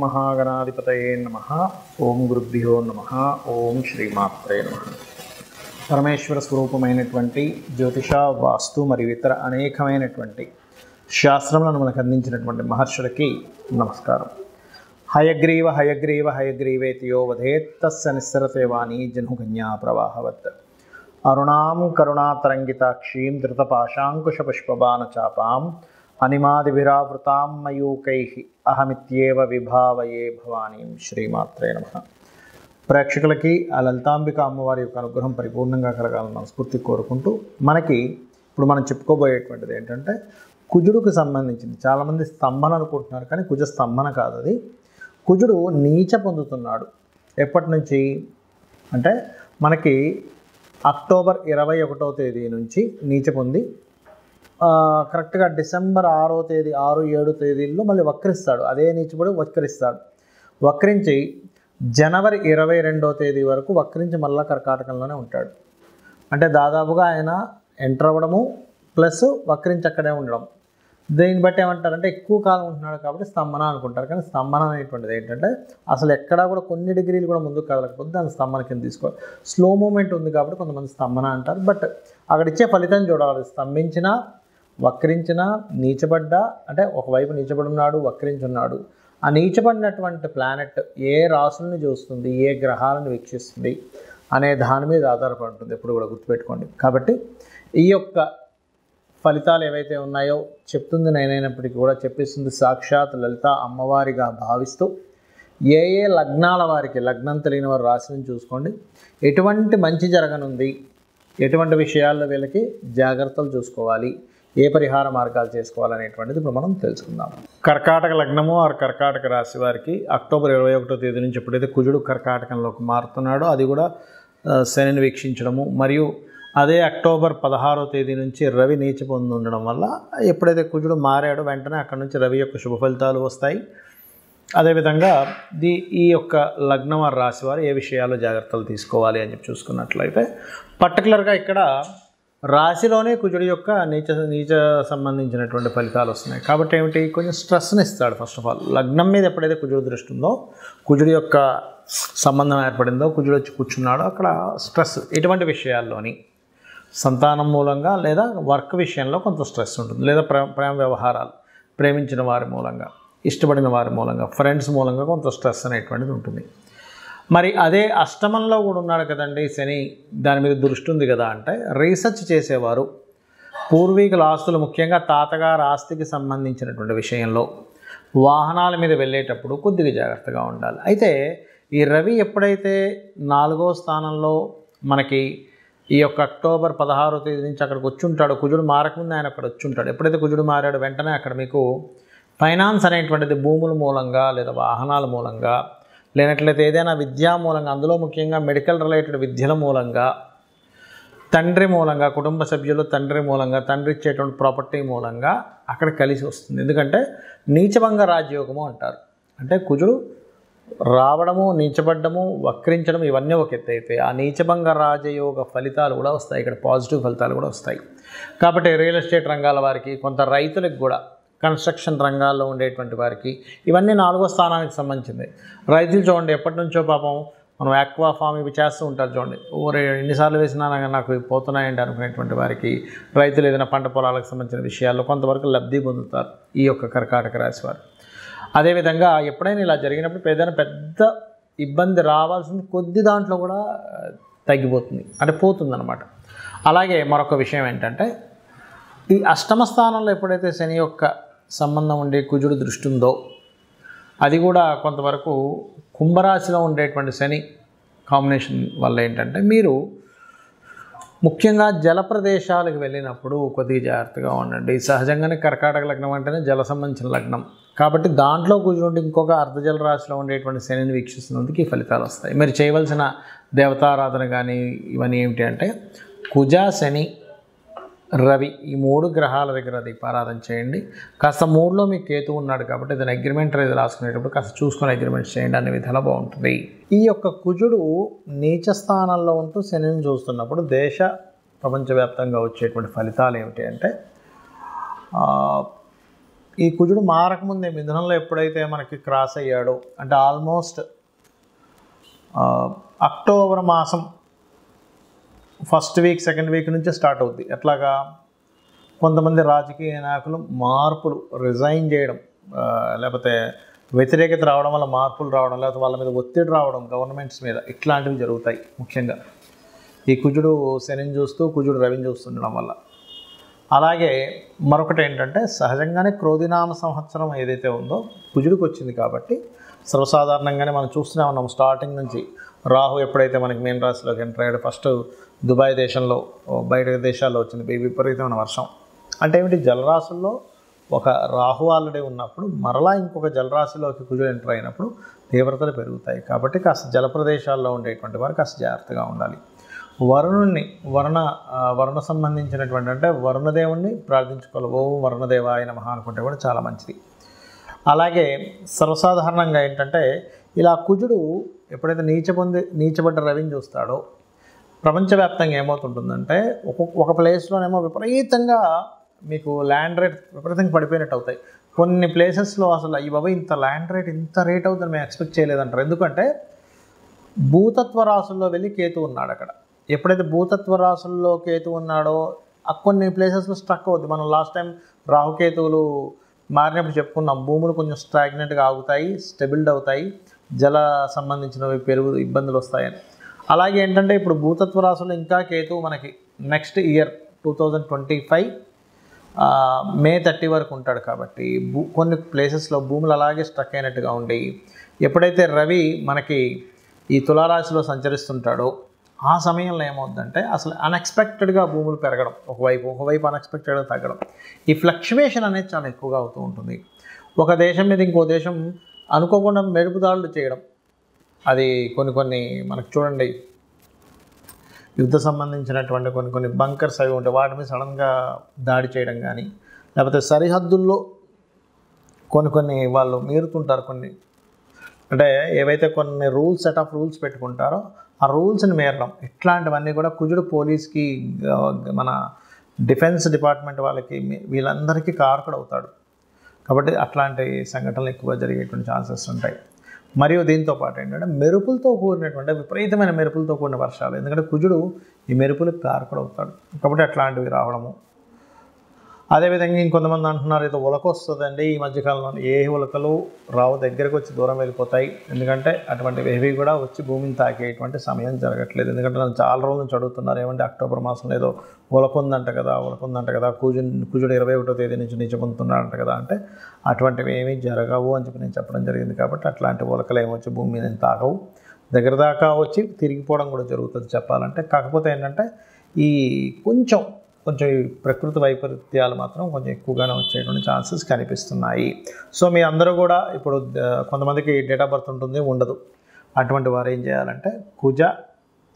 महागणाधिपतये नमः। ओं गुरुभ्यो नमः। ओं श्रीमात्रे नमः। పరమేశ్వర స్వరూపమైనటువంటి జ్యోతిష వాస్తు మరియు ఇతర అనేకమైనటువంటి శాస్త్రములను మనకు అందించినటువంటి మహర్షులకి నమస్కారం. హయగ్రీవ హయగ్రీవ హయగ్రీవేతియో వధేత్తస్య నిస్సరతే వాణి జనుకన్యా ప్రవాహవత్. అరుణాం కరుణాతరంగితాక్షీం ధృతపాశాంకుశపుష్పబాణచాపాం అనిమాదిభిరావృతాం మయూకైః అహమిత్యేవ విభావయే భవానీం. శ్రీమాత్రే నమః. ప్రేక్షకులకి ఆ లలితాంబిక అమ్మవారి యొక్క అనుగ్రహం పరిపూర్ణంగా కలగాలని మనస్ఫూర్తి కోరుకుంటూ, మనకి ఇప్పుడు మనం చెప్పుకోబోయేటువంటిది ఏంటంటే కుజుడికి సంబంధించింది. చాలామంది స్తంభన అనుకుంటున్నారు, కానీ కుజ స్తంభన కాదు. అది కుజుడు నీచ పొందుతున్నాడు. ఎప్పటి నుంచి అంటే మనకి అక్టోబర్ 21వ తేదీ నుంచి నీచ పొంది కరెక్ట్గా డిసెంబర్ 6వ తేదీ 6, 7 తేదీల్లో మళ్ళీ వక్రిస్తాడు. అదే నీచపడి వక్రిస్తాడు. వక్రించి జనవరి 22వ తేదీ వరకు వక్రించి మళ్ళా కర్కాటకంలోనే ఉంటాడు. అంటే దాదాపుగా ఆయన ఎంటర్ అవ్వడము ప్లస్ వక్రించి అక్కడే ఉండడం. దీన్ని బట్టి ఏమంటారంటే ఎక్కువ కాలం ఉంటున్నాడు కాబట్టి స్తంభన అనుకుంటారు. కానీ స్తంభన అనేటువంటిది ఏంటంటే అసలు ఎక్కడా కూడా కొన్ని డిగ్రీలు కూడా ముందుకు కదలకపోతే దాన్ని స్తంభన కింద తీసుకోవాలి. స్లో మూమెంట్ ఉంది కాబట్టి కొంతమంది స్తంభన అంటారు. బట్ అక్కడ ఇచ్చే ఫలితం చూడాలి. స్తంభించినా వక్రించినా నీచబడ్డా, అంటే ఒకవైపు నీచబడున్నాడు వక్రించున్నాడు, ఆ నీచబడినటువంటి ప్లానెట్ ఏ రాసులను చూస్తుంది, ఏ గ్రహాలను వీక్షిస్తుంది అనే దాని మీద ఆధారపడి ఉంటుంది. ఎప్పుడు కూడా గుర్తుపెట్టుకోండి. కాబట్టి ఈ యొక్క ఫలితాలు ఏవైతే ఉన్నాయో చెప్తుంది నేనైనప్పటికీ కూడా చెప్పిస్తుంది సాక్షాత్ లలిత అమ్మవారిగా భావిస్తూ, ఏ ఏ లగ్నాల వారికి, లగ్నం తెలియని వారు రాశిని చూసుకోండి, ఎటువంటి మంచి జరగనుంది, ఎటువంటి విషయాల్లో వీళ్ళకి జాగ్రత్తలు చూసుకోవాలి, ఏ పరిహార మార్గాలు చేసుకోవాలనేటువంటిది ఇప్పుడు మనం తెలుసుకుందాం. కర్కాటక లగ్నము ఆరు కర్కాటక రాశి వారికి అక్టోబర్ 21వ తేదీ నుంచి ఎప్పుడైతే కుజుడు కర్కాటకంలోకి మారుతున్నాడో, అది కూడా శనిని వీక్షించడము, మరియు అదే అక్టోబర్ 16వ తేదీ నుంచి రవి నీచ పొంది ఉండడం వల్ల ఎప్పుడైతే కుజుడు మారాడో వెంటనే అక్కడి నుంచి రవి యొక్క శుభ ఫలితాలు వస్తాయి. అదేవిధంగా ఈ యొక్క లగ్నం వారి రాశి వారు ఏ విషయాల్లో జాగ్రత్తలు తీసుకోవాలి అని చెప్పి చూసుకున్నట్లయితే, పర్టికులర్గా ఇక్కడ రాశిలోనే కుజుడి యొక్క నీచ సంబంధించినటువంటి ఫలితాలు వస్తున్నాయి. కాబట్టి ఏమిటి, కొంచెం స్ట్రెస్ని ఇస్తాడు. ఫస్ట్ ఆఫ్ ఆల్ లగ్నం మీద ఎప్పుడైతే కుజుడు దృష్టి ఉందో, కుజుడి యొక్క సంబంధం ఏర్పడిందో, కుజుడు వచ్చి కూర్చున్నాడో అక్కడ స్ట్రెస్ ఎటువంటి విషయాల్లోని సంతానం మూలంగా లేదా వర్క్ విషయంలో కొంత స్ట్రెస్ ఉంటుంది, లేదా ప్రేమ వ్యవహారాలు, ప్రేమించిన వారి మూలంగా, ఇష్టపడిన వారి మూలంగా, ఫ్రెండ్స్ మూలంగా కొంత స్ట్రెస్ అనేటువంటిది ఉంటుంది. మరి అదే అష్టమంలో కూడా ఉన్నాడు కదండి శని, దాని మీద దృష్టి ఉంది కదా అంటే రీసెర్చ్ చేసేవారు, పూర్వీకుల ఆస్తులు, ముఖ్యంగా తాతగారు ఆస్తికి సంబంధించినటువంటి విషయంలో వాహనాల మీద వెళ్ళేటప్పుడు కొద్దిగా జాగ్రత్తగా ఉండాలి. అయితే ఈ రవి ఎప్పుడైతే 4వ స్థానంలో మనకి ఈ యొక్క అక్టోబర్ 16వ తేదీ నుంచి అక్కడికి వచ్చి ఉంటాడు, కుజుడు మారకముందు ఆయన అక్కడ వచ్చి ఉంటాడు. ఎప్పుడైతే కుజుడు మారాడో వెంటనే అక్కడ మీకు ఫైనాన్స్ అనేటువంటిది భూముల మూలంగా లేదా వాహనాల మూలంగా, లేనట్లయితే ఏదైనా విద్యా మూలంగా, అందులో ముఖ్యంగా మెడికల్ రిలేటెడ్ విద్యల మూలంగా, తండ్రి మూలంగా, కుటుంబ సభ్యులు తండ్రి మూలంగా, తండ్రి ఇచ్చేటువంటి ప్రాపర్టీ మూలంగా అక్కడ కలిసి వస్తుంది. ఎందుకంటే నీచభంగ రాజయోగము అంటారు. అంటే కుజుడు రావడము, నీచబడ్డము, వక్రించడం ఇవన్నీ ఒక ఎత్తు అయితే ఆ నీచభంగ రాజయోగ ఫలితాలు కూడా వస్తాయి. ఇక్కడ పాజిటివ్ ఫలితాలు కూడా వస్తాయి. కాబట్టి రియల్ ఎస్టేట్ రంగాల వారికి, కొంత రైతులకు కూడా, కన్స్ట్రక్షన్ రంగాల్లో ఉండేటువంటి వారికి ఇవన్నీ 4వ స్థానానికి సంబంధించింది. రైతులు చూడండి ఎప్పటి నుంచో పాపం మనం ఆక్వా ఫామ్ ఇవి చేస్తూ ఉంటారు చూడండి, ఎన్నిసార్లు వేసినా నాకు పోతున్నాయండి అనుకునేటువంటి వారికి, రైతులు ఏదైనా పంట పొలాలకు సంబంధించిన విషయాల్లో కొంతవరకు లబ్ధి పొందుతారు ఈ యొక్క కర్కాటక రాశి వారు. అదేవిధంగా ఎప్పుడైనా ఇలా జరిగినప్పుడు ఏదైనా పెద్ద ఇబ్బంది రావాల్సింది కొద్ది దాంట్లో కూడా తగ్గిపోతుంది, అంటే పోతుందన్నమాట. అలాగే మరొక విషయం ఏంటంటే, ఈ అష్టమ స్థానంలో ఎప్పుడైతే శని యొక్క సంబంధం ఉండే కుజుడు దృష్టి ఉందో, అది కూడా కొంతవరకు కుంభరాశిలో ఉండేటువంటి శని కాంబినేషన్ వల్ల ఏంటంటే, మీరు ముఖ్యంగా జల ప్రదేశాలకు వెళ్ళినప్పుడు కొద్దిగా జాగ్రత్తగా ఉండండి. సహజంగానే కర్కాటక లగ్నం అంటేనే జల సంబంధించిన లగ్నం కాబట్టి దాంట్లో కూర్చుంటే ఇంకొక అర్ధజల రాశిలో ఉండేటువంటి శనిని వీక్షిస్తున్నందుకు ఈ ఫలితాలు వస్తాయి. మీరు చేయవలసిన దేవతారాధన కానీ ఇవన్నీ ఏమిటి అంటే, కుజ, శని, రవి ఈ 3 గ్రహాల దగ్గర దీపారాధన చేయండి. కాస్త 3లో మీకు కేతు ఉన్నాడు కాబట్టి ఏదైనా అగ్రిమెంట్ అనేది రాసుకునేటప్పుడు కాస్త చూసుకొని అగ్రిమెంట్స్ చేయండి, అనే విధాలు బాగుంటుంది. ఈ యొక్క కుజుడు నీచ స్థానంలో ఉంటూ శనిని చూస్తున్నప్పుడు దేశ ప్రపంచవ్యాప్తంగా వచ్చేటువంటి ఫలితాలు ఏమిటి అంటే, ఈ కుజుడు మారకముందే మిథునంలో ఎప్పుడైతే మనకి క్రాస్ అయ్యాడో అంటే ఆల్మోస్ట్ అక్టోబర్ మాసం ఫస్ట్ వీక్ సెకండ్ వీక్ నుంచి స్టార్ట్ అవుద్ది. ఎట్లాగా కొంతమంది రాజకీయ నాయకులు మార్పులు రిజైన్ చేయడం, లేకపోతే వ్యతిరేకత రావడం వల్ల మార్పులు రావడం, లేకపోతే వాళ్ళ మీద ఒత్తిడి రావడం గవర్నమెంట్స్ మీద, ఇట్లాంటివి జరుగుతాయి. ముఖ్యంగా ఈ కుజుడు శనిని చూస్తూ కుజుడు రవిని చూస్తుండడం వల్ల. అలాగే మరొకటి ఏంటంటే సహజంగానే క్రోధినామ సంవత్సరం ఏదైతే ఉందో కుజుడికి వచ్చింది కాబట్టి సర్వసాధారణంగానే మనం చూస్తూనే ఉన్నాం. స్టార్టింగ్ నుంచి రాహు ఎప్పుడైతే మనకి మీన రాశిలోకి ఎంటర్ అయ్యాడు, ఫస్ట్ దుబాయ్ దేశంలో బయట దేశాల్లో వచ్చింది విపరీతమైన వర్షం. అంటే ఏమిటి, జలరాశుల్లో ఒక రాహు ఆల్రెడీ ఉన్నప్పుడు మరలా ఇంకొక జలరాశిలోకి కుజుడు ఎంటర్ అయినప్పుడు తీవ్రతలు పెరుగుతాయి. కాబట్టి కాస్త జల ప్రదేశాల్లో ఉండేటువంటి వారు కాస్త జాగ్రత్తగా ఉండాలి. వరుణుణ్ణి వరుణ సంబంధించినటువంటి అంటే వరుణదేవుణ్ణి ప్రార్థించుకోవాలి. ఓం వరుణదేవాయ నమః అనుకుంటే కూడా చాలా మంచిది. అలాగే సర్వసాధారణంగా ఏంటంటే ఇలా కుజుడు ఎప్పుడైతే నీచబడ్డ రవిని చూస్తాడో ప్రపంచవ్యాప్తంగా ఏమవుతుంటుందంటే ఒక ప్లేస్లోనేమో విపరీతంగా మీకు ల్యాండ్ రేట్ విపరీతంగా పడిపోయినట్టు అవుతాయి. కొన్ని ప్లేసెస్లో అసలు ఈ బాబా ఇంత ల్యాండ్ రేట్ ఇంత రేట్ అవుతుందని మేము ఎక్స్పెక్ట్ చేయలేదంటారు. ఎందుకంటే భూతత్వ రాశుల్లో వెళ్ళి కేతు ఉన్నాడు అక్కడ. ఎప్పుడైతే భూతత్వ రాశుల్లో కేతు ఉన్నాడో కొన్ని ప్లేసెస్లో స్ట్రక్ అవుద్ది. మనం లాస్ట్ టైం రాహుకేతువులు మారినప్పుడు చెప్పుకున్నాం, భూములు కొంచెం స్టాగ్నెంట్గా ఆగుతాయి, స్టెబిల్డ్ అవుతాయి, జల సంబంధించినవి ఇబ్బందులు వస్తాయని. అలాగే ఏంటంటే ఇప్పుడు భూతత్వ రాశుల్లో ఇంకా కేతువు మనకి నెక్స్ట్ ఇయర్ 2025 మే 30 వరకు ఉంటాడు. కాబట్టి కొన్ని ప్లేసెస్లో భూములు అలాగే స్ట్రక్ అయినట్టుగా ఉండి, ఎప్పుడైతే రవి మనకి ఈ తులారాశిలో సంచరిస్తుంటాడో ఆ సమయంలో ఏమవుతుందంటే అసలు అన్ఎక్స్పెక్టెడ్గా భూములు పెరగడం, ఒకవైపు అన్ఎక్స్పెక్టెడ్గా తగ్గడం, ఈ ఫ్లక్చువేషన్ అనేది చాలా ఎక్కువగా అవుతూ ఉంటుంది. ఒక దేశం మీద ఇంకో దేశం అనుకోకుండా మెరుపుదాడులు చేయడం, అది కొన్ని మనకు చూడండి యుద్ధ సంబంధించినటువంటి కొన్ని బంకర్స్ అవి ఉంటాయి, వాటి మీద సడన్గా దాడి చేయడం కానీ, లేకపోతే సరిహద్దుల్లో కొన్ని వాళ్ళు మీరుతుంటారు. అంటే ఏవైతే కొన్ని సెట్ ఆఫ్ రూల్స్ పెట్టుకుంటారో ఆ రూల్స్ని మీరడం, ఇట్లాంటివన్నీ కూడా కుజుడు పోలీస్కి, మన డిఫెన్స్ డిపార్ట్మెంట్ వాళ్ళకి, వీళ్ళందరికీ కారకుడు అవుతాడు. కాబట్టి అట్లాంటి సంఘటనలు ఎక్కువగా జరిగేటువంటి ఛాన్సెస్ ఉంటాయి. మరియు దీంతో పాటు ఏంటంటే మెరుపులతో కూడినటువంటి విపరీతమైన మెరుపులతో కూడిన వర్షాలు, ఎందుకంటే కుజుడు ఈ మెరుపులకు కారకుడు అవుతాడు. కాబట్టి అట్లాంటివి రావడము. అదేవిధంగా ఇంకొంతమంది అంటున్నారు ఏదో ఉలక వస్తుందండి ఈ మధ్యకాలంలో. ఏ ఉలకలు రావు, దగ్గరకు వచ్చి దూరం వెళ్ళిపోతాయి. ఎందుకంటే అటువంటి ఏవి కూడా వచ్చి భూమిని తాకేటువంటి సమయం జరగట్లేదు. ఎందుకంటే నన్ను చాలా రోజుల నుంచి అడుగుతున్నారు, ఏమంటే అక్టోబర్ మాసంలో ఏదో ఉలక ఉందంట కదా కుజుడు 21వ తేదీ నుంచి నీచబొందుతున్నాడంట కదా అంటే అటువంటివి ఏమీ జరగవు అని చెప్పి నేను చెప్పడం జరిగింది. కాబట్టి అట్లాంటి ఉలకలు ఏమొచ్చి భూమి మీద తాగవు, దగ్గర దాకా వచ్చి తిరిగిపోవడం కూడా జరుగుతుంది చెప్పాలంటే. కాకపోతే ఏంటంటే ఈ కొంచెం ఈ ప్రకృతి వైపరీత్యాలు మాత్రం కొంచెం ఎక్కువగానే వచ్చేటువంటి ఛాన్సెస్ కనిపిస్తున్నాయి. సో మీ అందరూ కూడా ఇప్పుడు కొంతమందికి డేట్ ఆఫ్ బర్త్ ఉంటుంది, ఉండదు. అటువంటి వారు ఏం చేయాలంటే కుజ,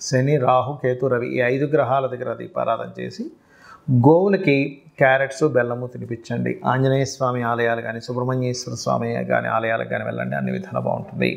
శని, రాహు, కేతు, రవి ఈ 5 గ్రహాల దగ్గర దీపారాధన చేసి గోవులకి క్యారెట్స్, బెల్లము తినిపించండి. ఆంజనేయ స్వామి ఆలయాలు కానీ, సుబ్రహ్మణ్యేశ్వర స్వామి కానీ ఆలయాలకు కానీ వెళ్ళండి, అన్ని విధాలు బాగుంటుంది.